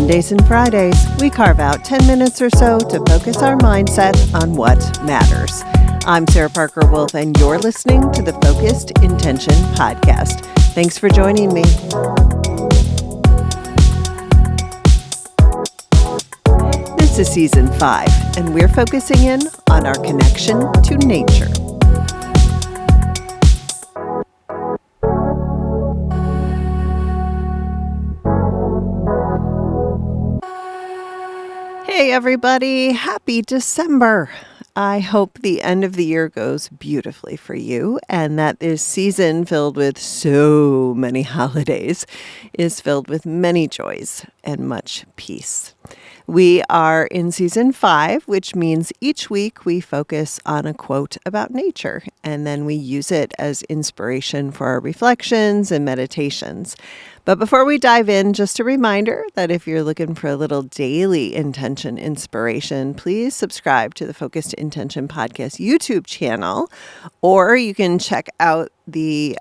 Mondays and Fridays, we carve out 10 minutes or so to focus our mindset on what matters. I'm Sarah Parker Wolf, and you're listening to the Focused Intention Podcast. Thanks for joining me. This is Season 5, and we're focusing in on our connection to nature. Hey everybody, happy December. I hope the end of the year goes beautifully for you and that this season filled with so many holidays is filled with many joys and much peace. We are in Season 5, which means each week we focus on a quote about nature, and then we use it as inspiration for our reflections and meditations. But before we dive in, just a reminder that if you're looking for a little daily intention inspiration, please subscribe to the Focused Intention Podcast YouTube channel, or you can check out the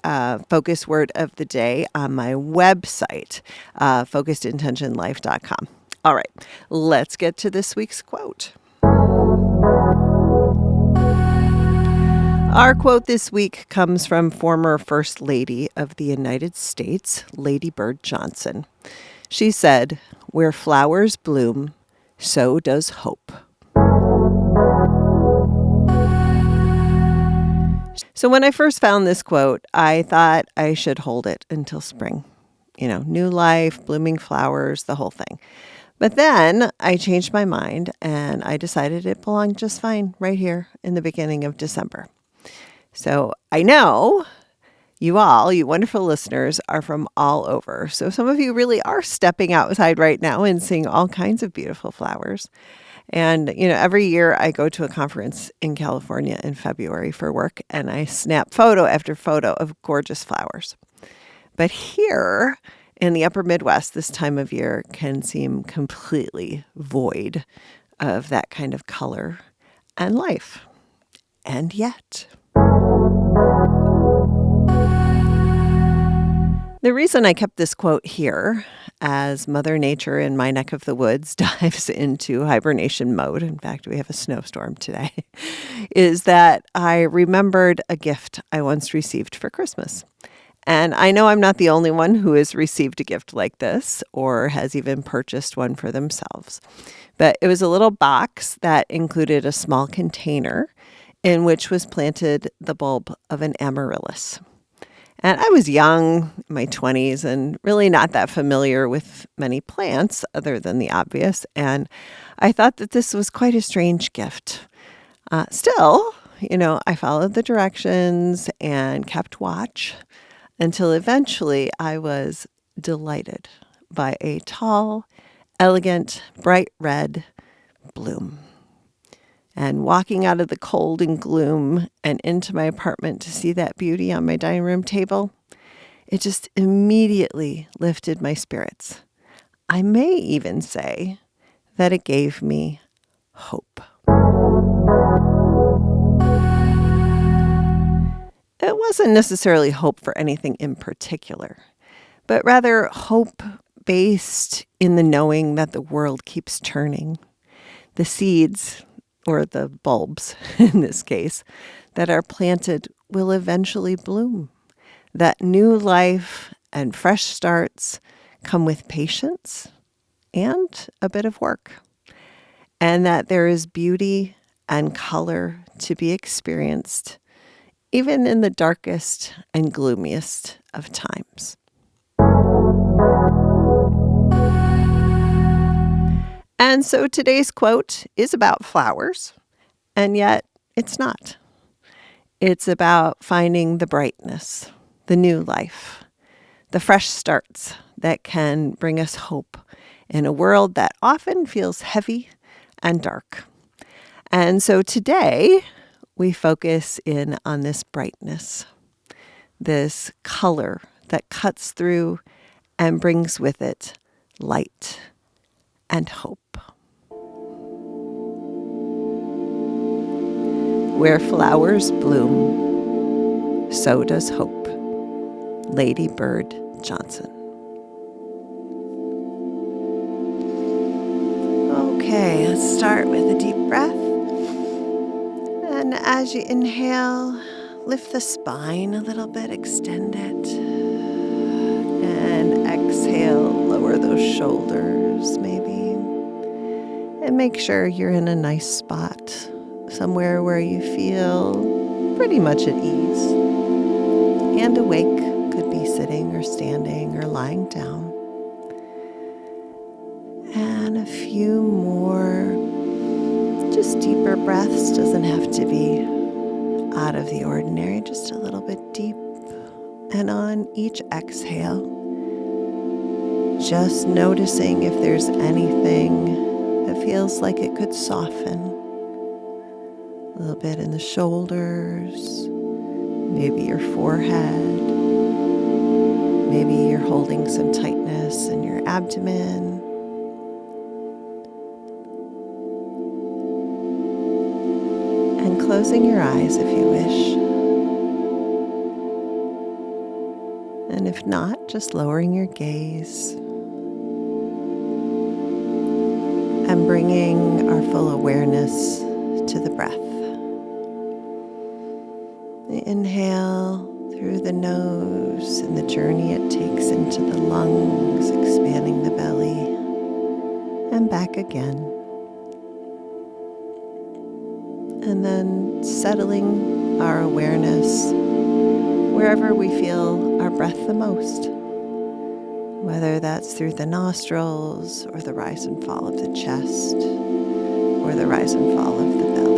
focus word of the day on my website, focusedintentionlife.com. All right, let's get to this week's quote. Our quote this week comes from former First Lady of the United States, Lady Bird Johnson. She said, "Where flowers bloom, so does hope." So when I first found this quote, I thought I should hold it until spring. New life, blooming flowers, the whole thing. But then I changed my mind and I decided it belonged just fine right here in the beginning of December. So I know you wonderful listeners, are from all over. So some of you really are stepping outside right now and seeing all kinds of beautiful flowers. And, every year I go to a conference in California in February for work and I snap photo after photo of gorgeous flowers. But here in the upper Midwest, this time of year can seem completely void of that kind of color and life. And yet, the reason I kept this quote here, as Mother Nature in my neck of the woods dives into hibernation mode, in fact, we have a snowstorm today, is that I remembered a gift I once received for Christmas. And I know I'm not the only one who has received a gift like this or has even purchased one for themselves. But it was a little box that included a small container in which was planted the bulb of an amaryllis. And I was young, in my 20s, and really not that familiar with many plants other than the obvious. And I thought that this was quite a strange gift. Still, I followed the directions and kept watch until eventually I was delighted by a tall, elegant, bright red bloom. And walking out of the cold and gloom and into my apartment to see that beauty on my dining room table, it just immediately lifted my spirits. I may even say that it gave me hope. It wasn't necessarily hope for anything in particular, but rather hope based in the knowing that the world keeps turning. The seeds, or the bulbs in this case, that are planted will eventually bloom. That new life and fresh starts come with patience and a bit of work. And that there is beauty and color to be experienced even in the darkest and gloomiest of times. And so today's quote is about flowers, and yet it's not. It's about finding the brightness, the new life, the fresh starts that can bring us hope in a world that often feels heavy and dark. And so today, we focus in on this brightness, this color that cuts through and brings with it light and hope. Where flowers bloom, so does hope. Lady Bird Johnson. as you inhale, lift the spine a little bit, extend it. And exhale, lower those shoulders maybe. And make sure you're in a nice spot, somewhere where you feel pretty much at ease and awake. Could be sitting or standing or lying down. And a few more just deeper breaths. Doesn't have to be out of the ordinary, just a little bit deep. And on each exhale, just noticing if there's anything that feels like it could soften. A little bit in the shoulders, maybe your forehead, maybe you're holding some tightness in your abdomen. And closing your eyes if you wish. And if not, just lowering your gaze and bringing our full awareness to the breath. Inhale through the nose and the journey it takes into the lungs, expanding the belly, and back again. And then settling our awareness wherever we feel our breath the most, whether that's through the nostrils or the rise and fall of the chest or the rise and fall of the belly.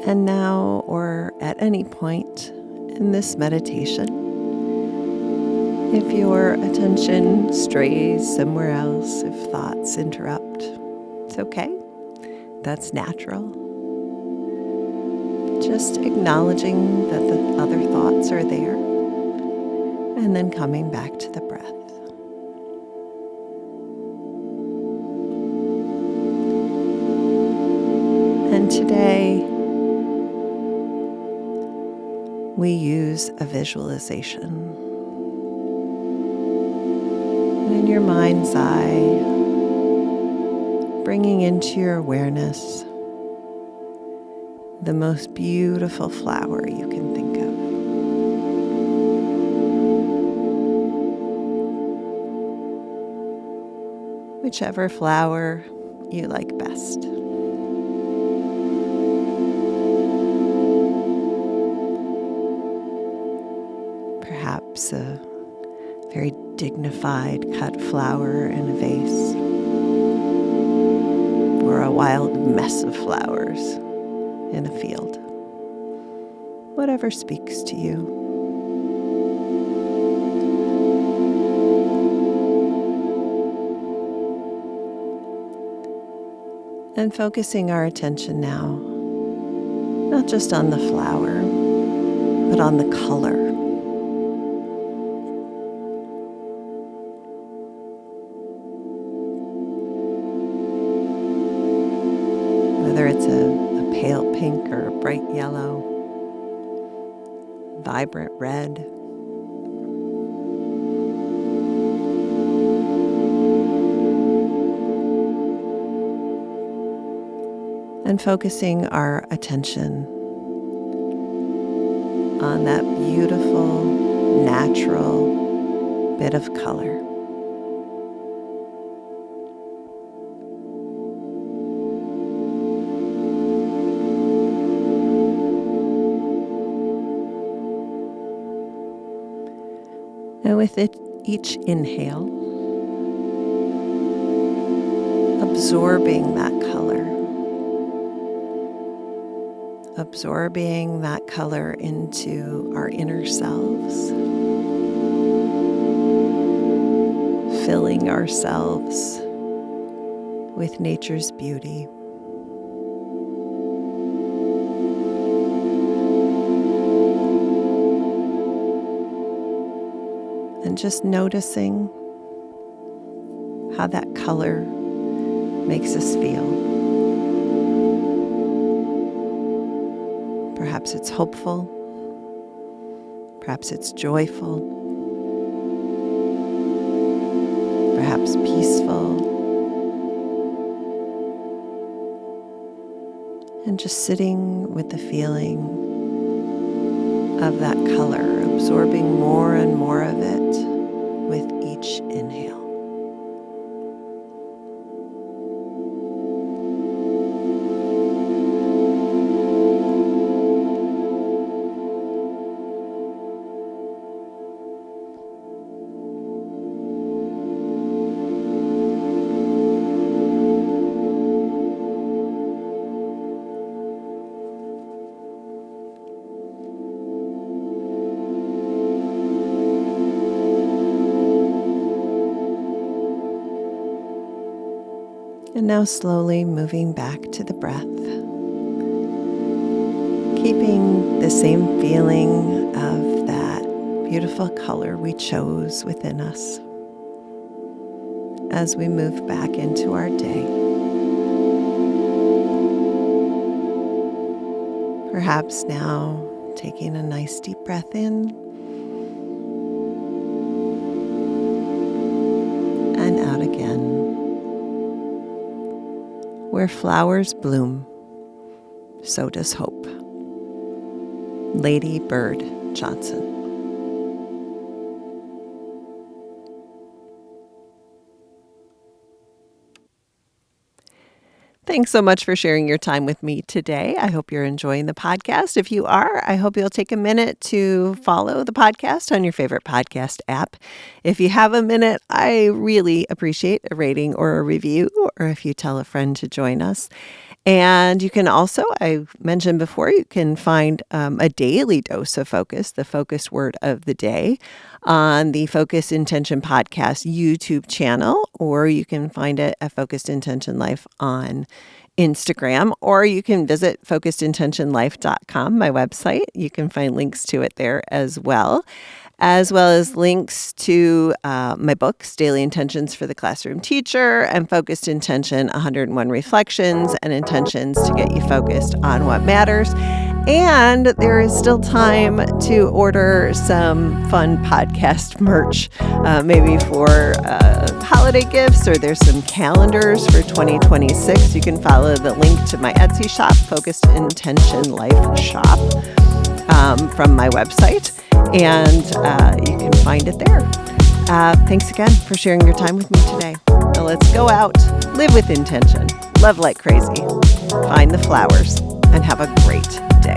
And now, or at any point in this meditation, if your attention strays somewhere else, if thoughts interrupt, it's okay. That's natural. Just acknowledging that the other thoughts are there, and then coming back to the breath. And today, we use a visualization. In your mind's eye, bringing into your awareness the most beautiful flower you can think of. Whichever flower you like best. Perhaps a very dignified cut flower in a vase, or a wild mess of flowers in a field. Whatever speaks to you. And focusing our attention now, not just on the flower, but on the color. Whether it's a pale pink or a bright yellow, vibrant red. And focusing our attention on that beautiful, natural bit of color. And with each inhale, absorbing that color, absorbing that color into our inner selves, filling ourselves with nature's beauty. And just noticing how that color makes us feel. Perhaps it's hopeful, perhaps it's joyful, perhaps peaceful. And just sitting with the feeling of that color, absorbing more and more of it with each inhale. And now slowly moving back to the breath, keeping the same feeling of that beautiful color we chose within us as we move back into our day. Perhaps now taking a nice deep breath in and out again. Where flowers bloom, so does hope. Lady Bird Johnson. Thanks so much for sharing your time with me today. I hope you're enjoying the podcast. If you are, I hope you'll take a minute to follow the podcast on your favorite podcast app. If you have a minute, I really appreciate a rating or a review, or if you tell a friend to join us. And you can also, I mentioned before, you can find a daily dose of focus, the focus word of the day, on the Focused Intention Podcast YouTube channel, or you can find it at Focused Intention Life on Instagram, or you can visit focusedintentionlife.com, my website. You can find links to it there as well as links to my books, Daily Intentions for the Classroom Teacher, and Focused Intention, 101 Reflections and Intentions to get you focused on what matters. And there is still time to order some fun podcast merch, maybe for holiday gifts, or there's some calendars for 2026. You can follow the link to my Etsy shop, Focused Intention Life Shop, from my website, and you can find it there. Thanks again for sharing your time with me today. Now let's go out, live with intention, love like crazy, find the flowers, and have a great day.